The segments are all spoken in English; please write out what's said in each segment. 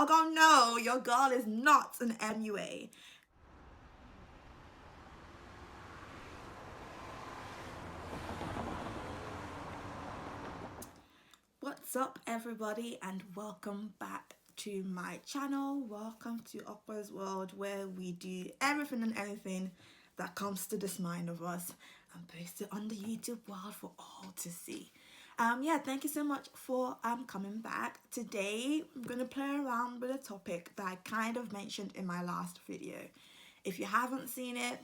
y'all gonna know your girl is not an MUA. What's up, everybody, and welcome back to my channel. Welcome to Aqua's World, where we do everything and anything that comes to this mind of us and post it on the YouTube world for all to see. Yeah, thank you so much for coming back. Today I'm gonna play around with a topic that I kind of mentioned in my last video. If you haven't seen it,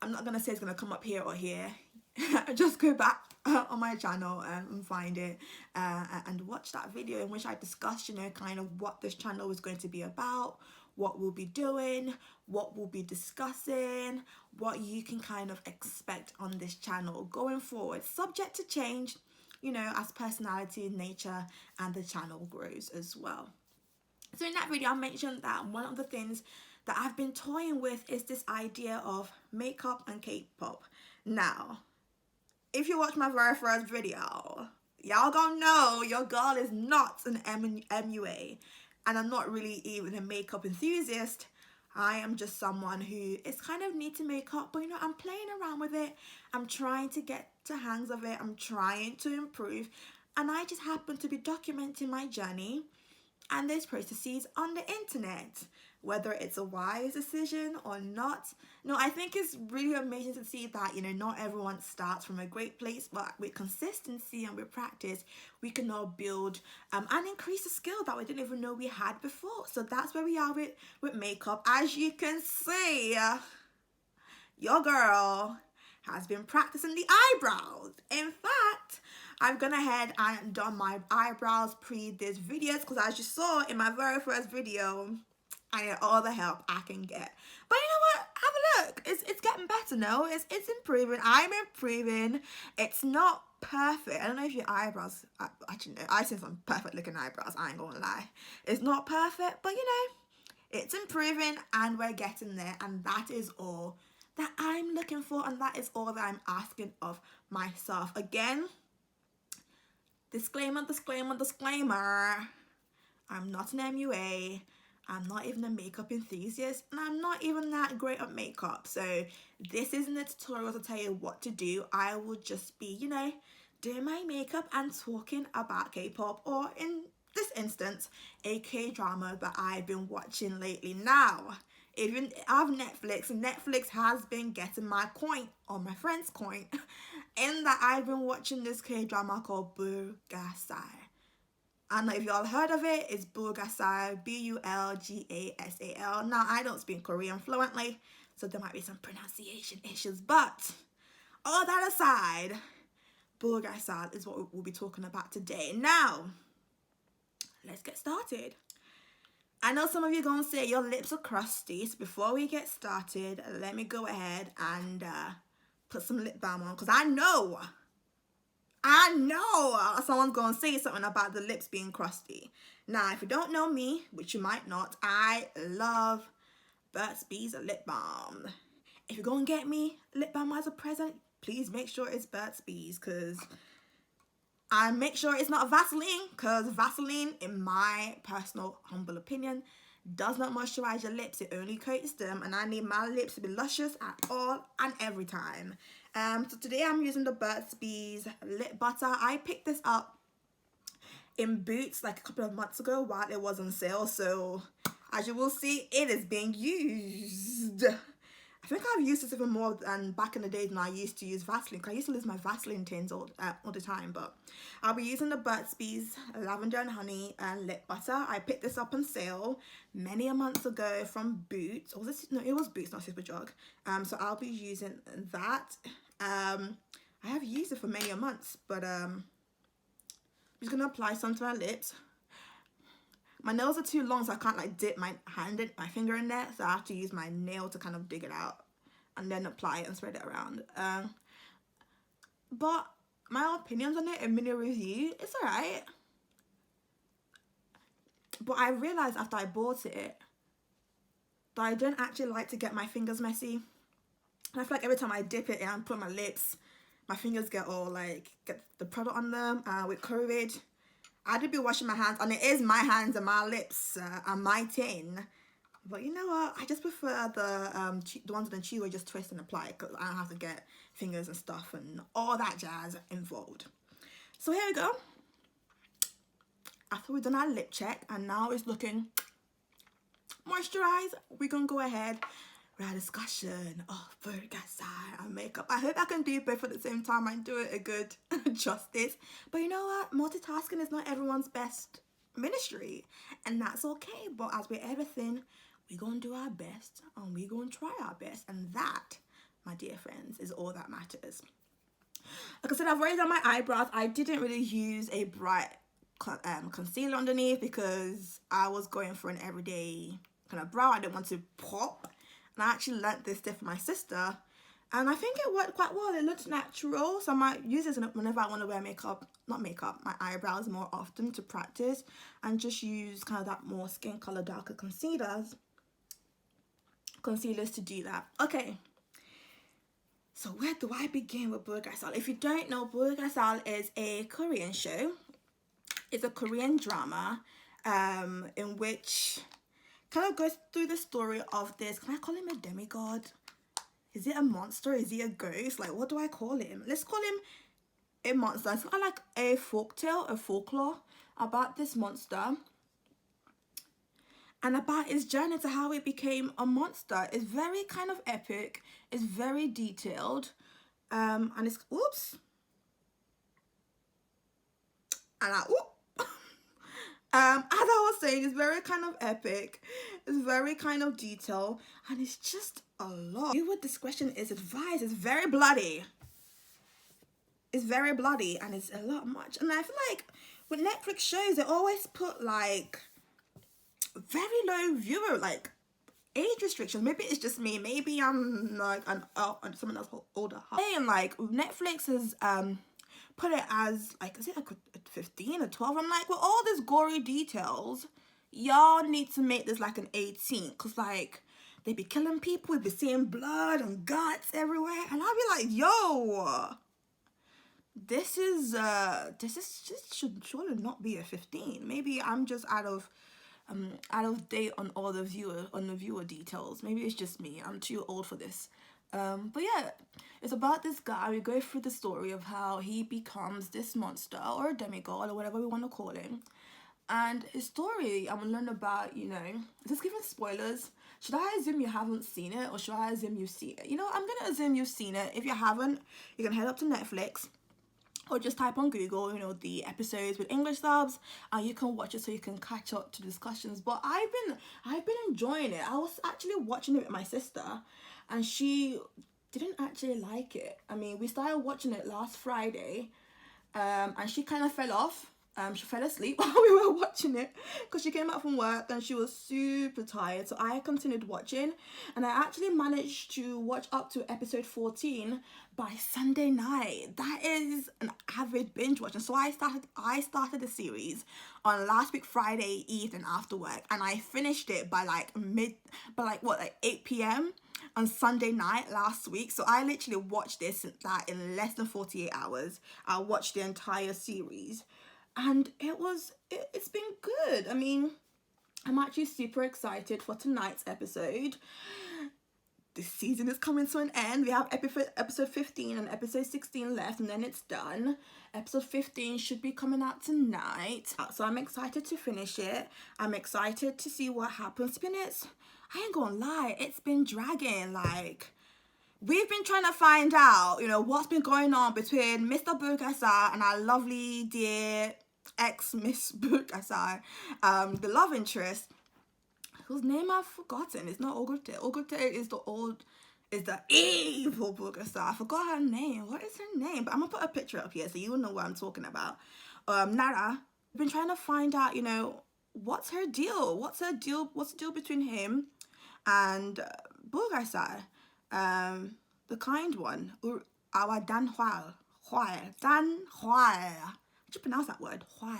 I'm not gonna say it's gonna come up here or here. Just go back on my channel and find it and watch that video in which I discussed, kind of what this channel is going to be about, what we'll be doing, what we'll be discussing, what you can kind of expect on this channel going forward, subject to change, as personality, nature, and the channel grows as well. So in that video, I mentioned that one of the things that I've been toying with is this idea of makeup and K-pop. Now, if you watch my very first video, y'all gonna know your girl is not an MUA, and I'm not really even a makeup enthusiast. I am just someone who is kind of neat to makeup, but I'm playing around with it. I'm trying to get to hands of it. I'm trying to improve, and I just happen to be documenting my journey and those processes on the internet, whether it's a wise decision or not. No, I think it's really amazing to see that, not everyone starts from a great place, but with consistency and with practice, we can all build and increase a skill that we didn't even know we had before. So that's where we are with makeup. As you can see, your girl has been practicing the eyebrows. In fact, I've gone ahead and done my eyebrows pre this videos because, as you saw in my very first video, I need all the help I can get. But you know what? Have a look. It's getting better now. It's improving. I'm improving. It's not perfect. I don't know if your eyebrows, actually no, I see some perfect looking eyebrows. I ain't gonna lie. It's not perfect, but it's improving and we're getting there, and that is all that I'm looking for, and that is all that I'm asking of myself. Again, disclaimer, I'm not an MUA, I'm not even a makeup enthusiast, and I'm not even that great at makeup. So this isn't a tutorial to tell you what to do. I will just be, doing my makeup and talking about K-pop, or in this instance, a K-drama that I've been watching lately. Now, even I have Netflix has been getting my coin, or my friend's coin, in that I've been watching this K-drama called Bulgasal. I don't know if y'all heard of it. It's Bulgasal, Bulgasal. Now, I don't speak Korean fluently, so there might be some pronunciation issues, but all that aside, Bulgasal is what we'll be talking about today. Now, let's get started. I know some of you are going to say your lips are crusty, so before we get started, let me go ahead and put some lip balm on, because I know someone's going to say something about the lips being crusty. Now, if you don't know me, which you might not, I love Burt's Bees lip balm. If you're going to get me lip balm as a present, please make sure it's Burt's Bees, because I make sure it's not Vaseline, because Vaseline, in my personal humble opinion, does not moisturize your lips. It only coats them, and I need my lips to be luscious at all and every time. So today I'm using the Burt's Bees lip butter. I picked this up in Boots like a couple of months ago while it was on sale. So as you will see, it is being used. I think I've used this even more than back in the days when I used to use Vaseline, because I used to lose my Vaseline tins all the time. But I'll be using the Burt's Bees Lavender and Honey lip butter. I picked this up on sale many a months ago from Boots. Or was this? No, it was Boots, not Superdrug. So I'll be using that. I have used it for many a months, but I'm just gonna apply some to my lips. My nails are too long, so I can't dip my finger in there, so I have to use my nail to kind of dig it out and then apply it and spread it around. But my opinions on it, a mini review, it's alright. But I realised after I bought it that I don't actually like to get my fingers messy. And I feel like every time I dip it and put my lips, my fingers get all get the product on them. With COVID, I did be washing my hands, and it is my hands and my lips and my tin. But you know what? I just prefer the ones in the tube where you just twist and apply, because I don't have to get fingers and stuff and all that jazz involved. So here we go. After we've done our lip check and now it's looking moisturized, we're gonna go ahead with our discussion of Bulgasal and makeup. I hope I can do both at the same time and do it a good justice. But you know what? Multitasking is not everyone's best ministry, and that's okay. But as with everything, we're gonna do our best and we're gonna try our best, and that, my dear friends, is all that matters. Like I said, I've already done my eyebrows. I didn't really use a bright concealer underneath because I was going for an everyday kind of brow. I didn't want to pop, and I actually learnt this tip from my sister, and I think it worked quite well. It looked natural, so I might use this whenever I want to wear makeup, not makeup, my eyebrows more often to practice, and just use kind of that more skin color darker concealers to do that. Okay, so where do I begin with Bulgasal? If you don't know, Bulgasal is a Korean show. It's a Korean drama in which kind of goes through the story of this, can I call him a demigod? Is it a monster? Is he a ghost? Like, what do I call him? Let's call him a monster. It's kind of like a folklore about this monster and about his journey to how he became a monster. It's very kind of epic. It's very detailed. And it's, oops. And as I was saying, it's very kind of epic. It's very kind of detailed, and it's just a lot. Viewer discretion is advised. It's very bloody. It's very bloody, and it's a lot much. And I feel like with Netflix shows, they always put like very low viewer like age restrictions. Maybe it's just me. Maybe I'm like someone else older. And like Netflix has put it as like, is it like a 15 or 12? I'm like, with all these gory details, y'all need to make this like an 18, because like they be killing people, we be seeing blood and guts everywhere, and I'll be like, yo, this just should surely not be a 15. Maybe I'm just out of date on all the viewer details. Maybe it's just me, I'm too old for this. But yeah, it's about this guy. We go through the story of how he becomes this monster or a demigod or whatever we want to call him. And his story, I'm gonna learn about, you know, is this giving spoilers? Should I assume you haven't seen it, or should I assume you've seen it? You know, I'm gonna assume you've seen it. If you haven't, you can head up to Netflix or just type on Google, you know, the episodes with English subs, and you can watch it so you can catch up to discussions. But I've been enjoying it. I was actually watching it with my sister, and she didn't actually like it. I mean, we started watching it last Friday, and she kind of fell off. She fell asleep while we were watching it because she came back from work and she was super tired. So I continued watching, and I actually managed to watch up to episode 14 by Sunday night. That is an avid binge watch. And so I started the series on last week Friday evening after work, and I finished it by like 8 p.m. on Sunday night last week. So I literally watched this in less than 48 hours. I watched the entire series, and it's been good. I mean, I'm actually super excited for tonight's episode. This season is coming to an end. We have episode 15 and episode 16 left, and then it's done. Episode 15 should be coming out tonight, so I'm excited to finish it. I'm excited to see what happens. I ain't gonna lie, it's been dragging. Like, we've been trying to find out, you know, what's been going on between Mr. Bulgasal and our lovely dear ex-Miss Bulgasal, the love interest, whose name I've forgotten. It's not Ogute. Ogute is the evil Bulgasal. I forgot her name. What is her name? But I'm gonna put a picture up here so you will know what I'm talking about. Nara. We've been trying to find out, you know, what's her deal? What's the deal between him and Bulgasal? The kind one. Our Dan Hual. Dan Hual. How do you pronounce that word? Hual.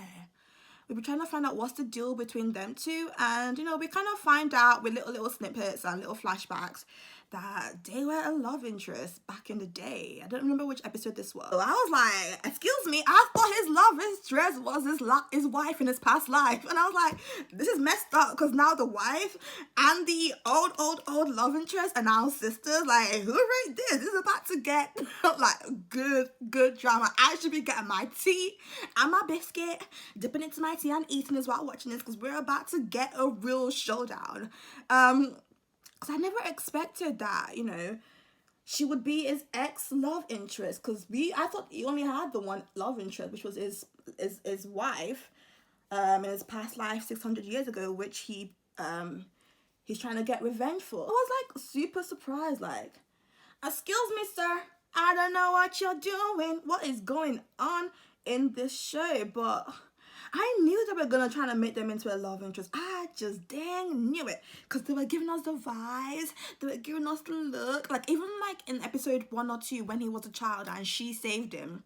We've been trying to find out what's the deal between them two, and you know, we kind of find out with little snippets and little flashbacks that they were a love interest back in the day. I don't remember which episode this was. So I was like, excuse me, I thought his love interest was his wife in his past life. And I was like, this is messed up, because now the wife and the old love interest are now sisters. Like, who wrote this? This is about to get like good drama. I should be getting my tea and my biscuit, dipping into my tea and eating this while watching this, because we're about to get a real showdown. Because I never expected that, you know, she would be his ex-love interest, because I thought he only had the one love interest, which was his wife in his past life 600 years ago, which he's trying to get revenge for. I was like super surprised, like, excuse me, sir, I don't know what you're doing, what is going on in this show, but I knew they were gonna try to make them into a love interest. I just dang knew it, because they were giving us the vibes, they were giving us the look. Like, even like in episode 1 or 2 when he was a child and she saved him,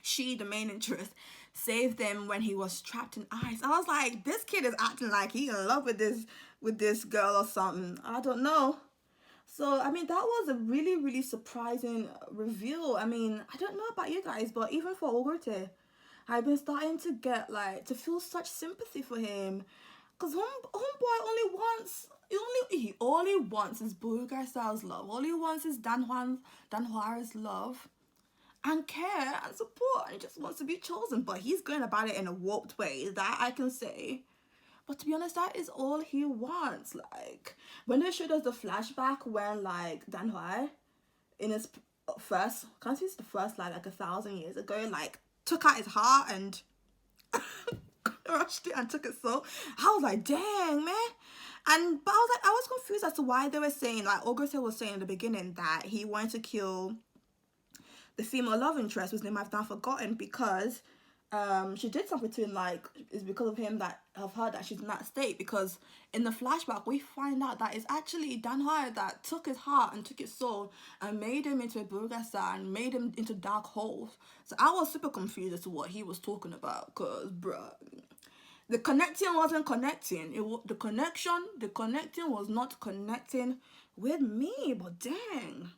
she, the main interest, saved him when he was trapped in ice. I was like, this kid is acting like he in love with this girl or something. I don't know. So, I mean, that was a really surprising reveal. I mean, I don't know about you guys, but even for Ogurte, I've been starting to get, like, to feel such sympathy for him. Because homeboy all he wants is Bulgasal's love. All he wants is Danhwa's love and care and support. And he just wants to be chosen. But he's going about it in a warped way, that I can say. But to be honest, that is all he wants. Like, when they showed us the flashback when, like, Danhwa, in his first, can't see it's the first, like 1,000 years ago, like, took out his heart and crushed it and took it so. I was like, dang, man. But I was confused as to why they were saying, like, Auguste was saying in the beginning that he wanted to kill the female love interest, whose name I've now forgotten, because she did something to him, like, it's because of him that I've heard that she's in that state, because in the flashback we find out that it's actually Danhwa that took his heart and took his soul and made him into a Bulgasal and made him into dark holes. So I was super confused as to what he was talking about, because bruh, the connecting wasn't connecting. The connecting was not connecting with me. But dang.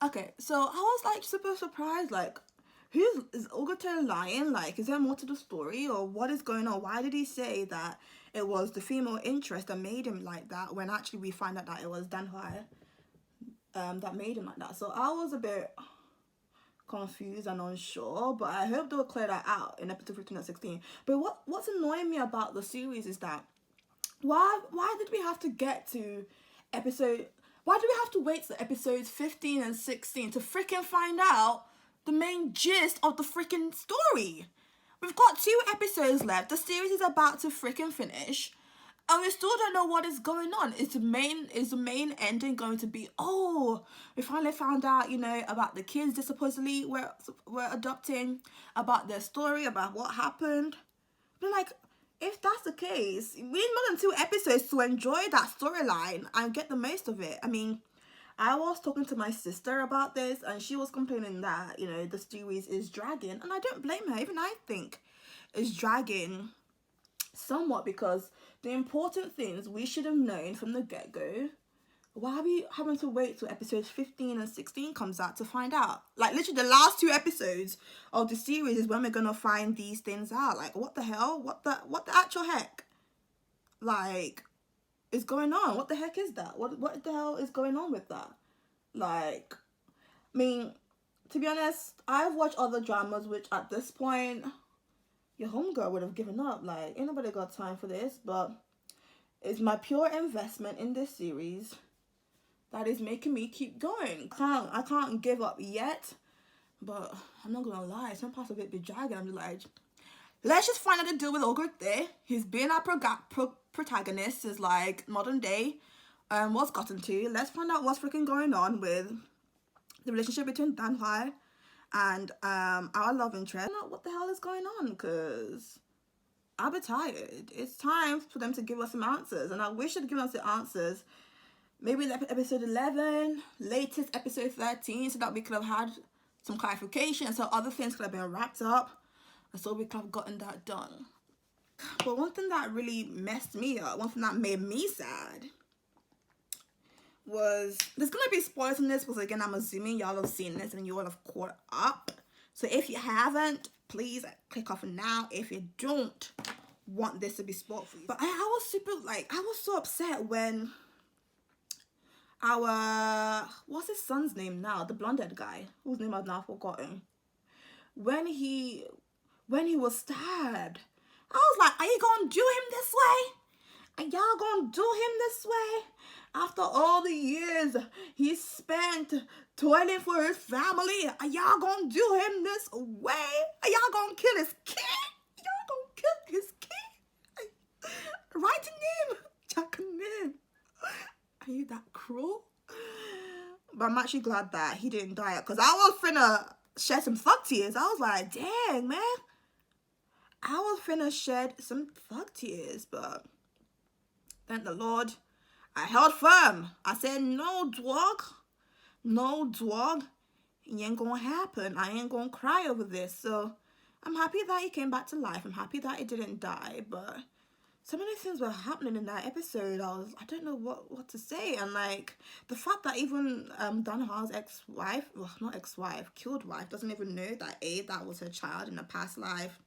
Okay, so I was like super surprised, like, is Ogurte lying? Like, is there more to the story, or what is going on? Why did he say that it was the female interest that made him like that, when actually we find out that it was Danhwa that made him like that? So I was a bit confused and unsure, but I hope they'll clear that out in episode 15 and 16. But what's annoying me about the series is that why did we have to get to why do we have to wait to episodes 15 and 16 to freaking find out the main gist of the freaking story? We've got 2 episodes left. The series is about to freaking finish, and we still don't know what is going on. Is the main ending going to be, oh, we finally found out, you know, about the kids that supposedly were adopting, about their story, about what happened? But like, if that's the case, we need more than 2 episodes to enjoy that storyline and get the most of it. I mean, I was talking to my sister about this, and she was complaining that, you know, the series is dragging, and I don't blame her. Even I think it's dragging somewhat, because the important things we should have known from the get-go. Why are we having to wait till episodes 15 and 16 comes out to find out? Like, literally the last 2 episodes of the series is when we're gonna find these things out. Like, what the hell? What the actual heck, like, is going on? What the heck is that? What the hell is going on with that? Like, I mean, to be honest, I've watched other dramas which at this point your homegirl would have given up. Like, ain't nobody got time for this. But it's my pure investment in this series that is making me keep going. I can't give up yet, but I'm not gonna lie, some parts of it be dragging. I'm just like, let's just find out the deal with Ogurte. He's been our protagonist since, like, modern day. What's gotten to. Let's find out what's freaking going on with the relationship between Danhwa and our love interest. Find out what the hell is going on, because I'll be tired. It's time for them to give us some answers, and I wish they'd given us the answers maybe like episode 11, latest episode 13, so that we could have had some clarification, so other things could have been wrapped up, and so we could have gotten that done. But one thing that really messed me up, one thing that made me sad, was, there's gonna be spoilers in this because again I'm assuming y'all have seen this and you all have caught up. So if you haven't, please click off now if you don't want this to be spoiled for you. But I was super, like, I was so upset when our, what's his son's name now, the blonde-haired guy whose name I've now forgotten, when he was stabbed, I was like, are you gonna do him this way? Are y'all gonna do him this way? After all the years he spent toiling for his family, are y'all gonna do him this way? Are y'all gonna kill his kid? Y'all gonna kill his kid? Write a name, Jack a name. Are you that cruel? But I'm actually glad that he didn't die, because I was finna shed some fuck tears. I was like, dang, man. I was finna shed some fuck tears, but thank the Lord, I held firm. I said, no, dog. No, dog. It ain't gonna happen. I ain't gonna cry over this. So I'm happy that he came back to life. I'm happy that he didn't die, but so many things were happening in that episode. I don't know what to say. And like the fact that even Dan Har's ex-wife, well, not ex-wife, killed wife, doesn't even know that that was her child in a past life.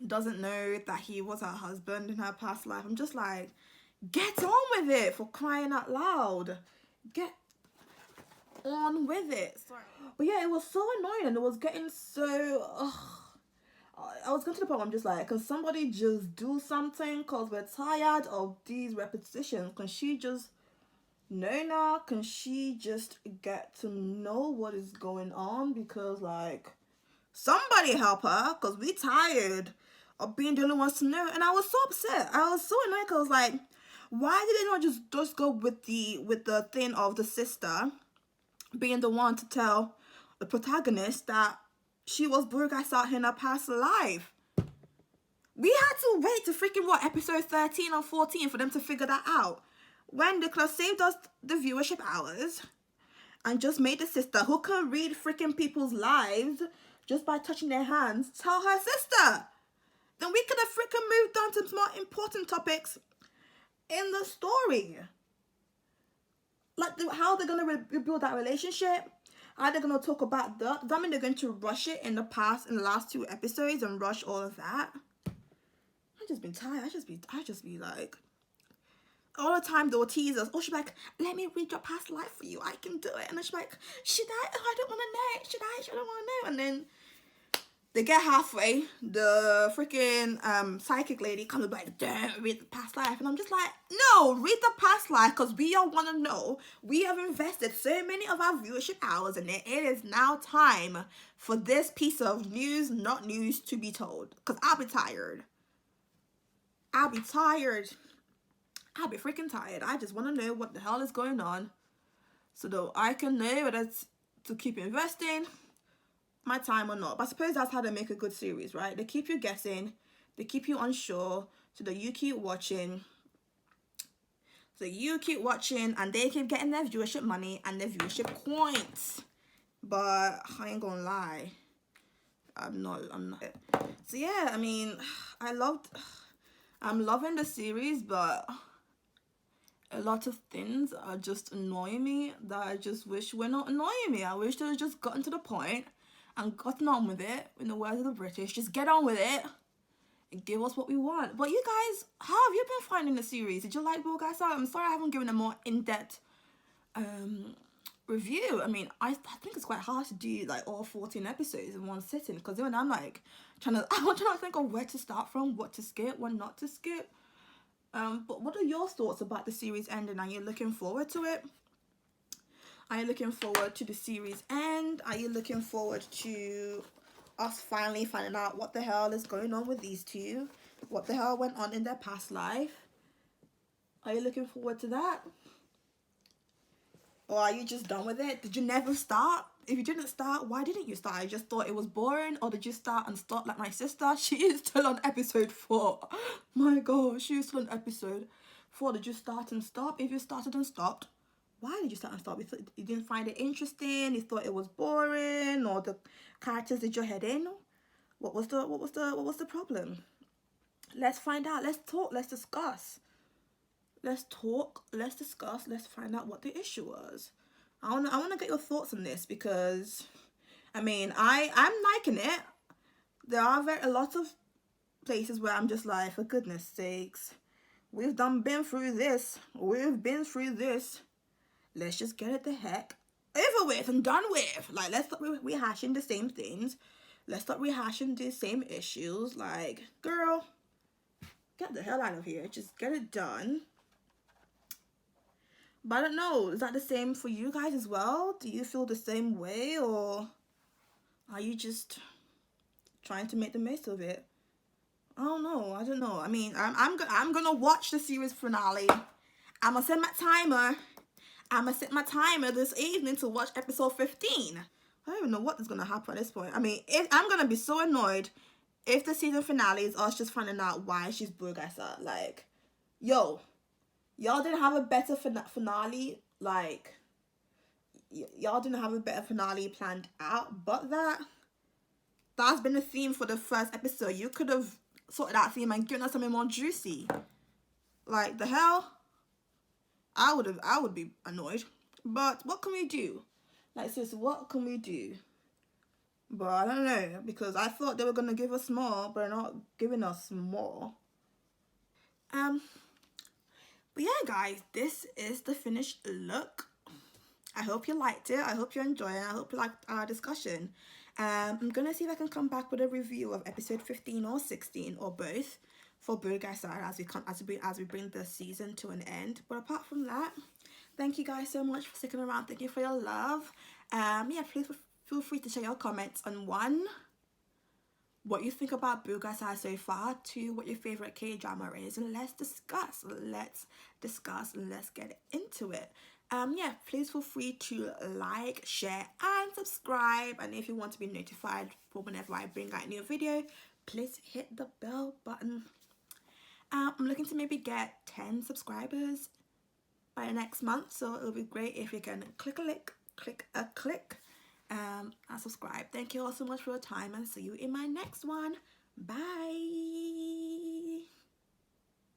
Doesn't know that he was her husband in her past life. I'm just like, get on with it, for crying out loud. Get on with it. Sorry. But yeah, it was so annoying and it was getting so... I was going to the point where I'm just like, can somebody just do something? Because we're tired of these repetitions. Can she just know now? Can she just get to know what is going on? Because like, somebody help her, because we tired of being the only ones to know. And I was so upset. I was so annoyed because like, why did they not just go with the thing of the sister being the one to tell the protagonist that she was Bulgasal in her past life? We had to wait to freaking, what, episode 13 or 14 for them to figure that out. When they could have saved us the viewership hours and just made the sister, who can read freaking people's lives just by touching their hands, tell her sister. Then we could have freaking moved on to some more important topics in the story. Like how they're going to rebuild that relationship. How they're going to talk about that. Does that mean they're going to rush it in the last 2 episodes and rush all of that? I've just been tired. I just be like, all the time they will tease us. Oh, she'll be like, let me read your past life for you. I can do it. And then she'll be like, should I? Oh, I don't want to know. Should I? I don't want to know. And then they get halfway. The freaking psychic lady comes and be like, don't read the past life. And I'm just like, no, read the past life, because we all want to know. We have invested so many of our viewership hours in it. It is now time for this piece of news, not news, to be told. Because I'll be tired. I'll be tired. I'll be freaking tired. I just want to know what the hell is going on, so that I can know whether to keep investing my time or not. But I suppose that's how they make a good series, right? They keep you guessing, they keep you unsure, so that you keep watching. So you keep watching, and they keep getting their viewership money and their viewership points. But I ain't gonna lie, I'm not. So yeah, I mean, I'm loving the series, but a lot of things are just annoying me that I just wish were not annoying me. I wish they had just gotten to the point and gotten on with it. In the words of the British, just get on with it and give us what we want. But you guys, how have you been finding the series? Did you like Bulgasal? I'm sorry I haven't given a more in-depth review. I mean, I think it's quite hard to do like all 14 episodes in one sitting, because even I'm like I'm trying to think of where to start from, what to skip, what not to skip. But what are your thoughts about the series ending? Are you looking forward to it? Are you looking forward to the series end? Are you looking forward to us finally finding out what the hell is going on with these two? What the hell went on in their past life? Are you looking forward to that? Or are you just done with it? Did you never start? If you didn't start, why didn't you start? You just thought it was boring? Or did you start and stop like my sister? She is still on episode 4. My gosh, she is still on episode 4. Did you start and stop? If you started and stopped, why did you start and stop? You didn't find it interesting? You thought it was boring? Or the characters did your head in? What was the problem? let's find out. Let's talk. Let's discuss. Let's talk. Let's discuss. Let's find out what the issue was. I wanna get your thoughts on this because, I mean, I'm liking it. There are a lot of places where I'm just like, for goodness sakes, been through this. We've been through this. Let's just get it the heck over with and done with. Like, let's stop rehashing the same things. Let's stop rehashing the same issues. Like, girl, get the hell out of here. Just get it done. But I don't know, is that the same for you guys as well? Do you feel the same way, or are you just trying to make the most of it? I don't know. I mean, I'm gonna watch the series finale. I'm gonna set my timer this evening to watch episode 15. I don't even know what is gonna happen at this point. I mean, I'm gonna be so annoyed if the season finale is us just finding out why she's Bulgasal. Like, yo, y'all didn't have a better finale. Like, y'all didn't have a better finale planned out, but that's been the theme for the first episode. You could have sorted that theme and given us something more juicy. Like, the hell? I would be annoyed. But what can we do? Like, seriously, what can we do? But I don't know, because I thought they were gonna give us more, but they're not giving us more. But yeah, guys, this is the finished look. I hope you liked it. I hope you enjoyed it. I hope you liked our discussion. I'm gonna see if I can come back with a review of episode 15 or 16 or both for Bulgasal as we bring the season to an end. But apart from that, thank you guys so much for sticking around. Thank you for your love. Yeah, please feel free to share your comments on 1, what you think about Bulgasal so far, 2, what your favorite K-drama is, and let's discuss. Let's get into it. Yeah, please feel free to like, share, and subscribe. And if you want to be notified for whenever I bring out a new video, please hit the bell button. I'm looking to maybe get 10 subscribers by next month, so it'll be great if you can click a click, and subscribe. Thank you all so much for your time, and see you in my next one. Bye.